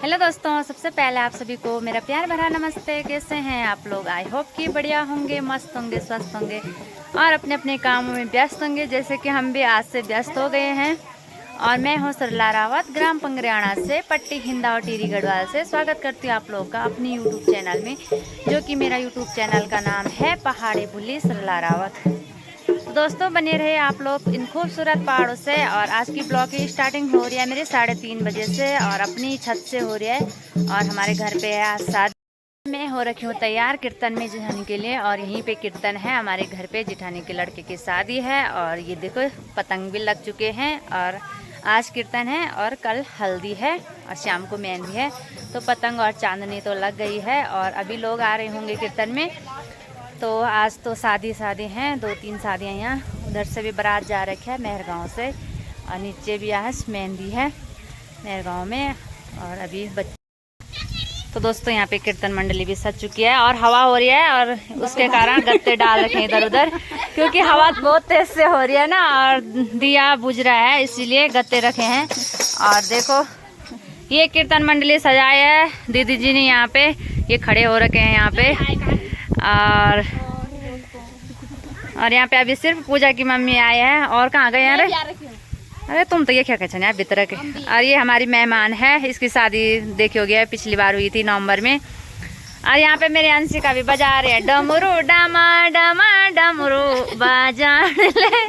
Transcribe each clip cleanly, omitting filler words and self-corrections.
Hello दोस्तों, सबसे पहले आप सभी को मेरा प्यार भरा नमस्ते। कैसे हैं आप लोग? आई होप कि बढ़िया होंगे, मस्त होंगे, स्वस्थ होंगे और अपने अपने कामों में व्यस्त होंगे, जैसे कि हम भी आज से व्यस्त हो गए हैं। और मैं हूं सरला रावत, ग्राम पंगरियाना से, पट्टी हिंदा और टिहरी गढ़वाल से। स्वागत करती हूँ आप लोगों का अपनी यूट्यूब चैनल में, जो कि मेरा यूट्यूब चैनल का नाम है पहाड़ी बुल्ली सरला रावत। तो दोस्तों, बने रहे आप लोग इन खूबसूरत पहाड़ों से। और आज की ब्लॉग की स्टार्टिंग हो रही है मेरे 3:30 बजे से और अपनी छत से हो रही है। और हमारे घर पे है आज शादी। मैं हो रखी हूँ तैयार कीर्तन में जाने के लिए। और यहीं पे कीर्तन है हमारे घर पे, जिठानी के लड़के की शादी है। और ये देखो पतंग भी लग चुके हैं। और आज कीर्तन है और कल हल्दी है और शाम को मेहंदी है। तो पतंग और चांदनी तो लग गई है और अभी लोग आ रहे होंगे कीर्तन में। तो आज तो शादी हैं, 2-3 शादियाँ यहाँ। उधर से भी बारात जा रखी है मेहरगाँव से। और नीचे भी आज मेहंदी है मेहरगाँव में। और अभी तो दोस्तों, यहाँ पे कीर्तन मंडली भी सज चुकी है और हवा हो रही है। और उसके कारण गत्ते डाल रखे इधर उधर, क्योंकि हवा बहुत तेज से हो रही है ना। और दिया बुझ रहा है, इसीलिए गत्ते रखे हैं। और देखो ये कीर्तन मंडली सजाए है दीदी जी ने। यहाँ पे ये खड़े हो रखे हैं यहाँ पे। और यहाँ पे अभी सिर्फ पूजा की मम्मी आए हैं। और कहाँ गए यार? अरे तुम तो ये क्या कहते हैं भीतर के। और ये हमारी मेहमान है, इसकी शादी देखी होगी, पिछली बार हुई थी नवंबर में। और यहाँ पे मेरे अंशी का भी बजा रहे हैं डमरू डामा डामा डमरू बाजा ले।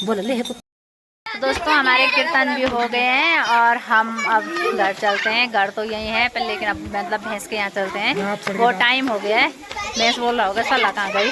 बोल ले तो दोस्तों हमारे कीर्तन भी हो गए हैं और हम अब घर चलते हैं। घर तो यही है पर लेकिन अब मतलब भैंस के यहाँ चलते हैं, वो टाइम हो गया है। भैंस बोल रहा होगा साला कहाँ गई।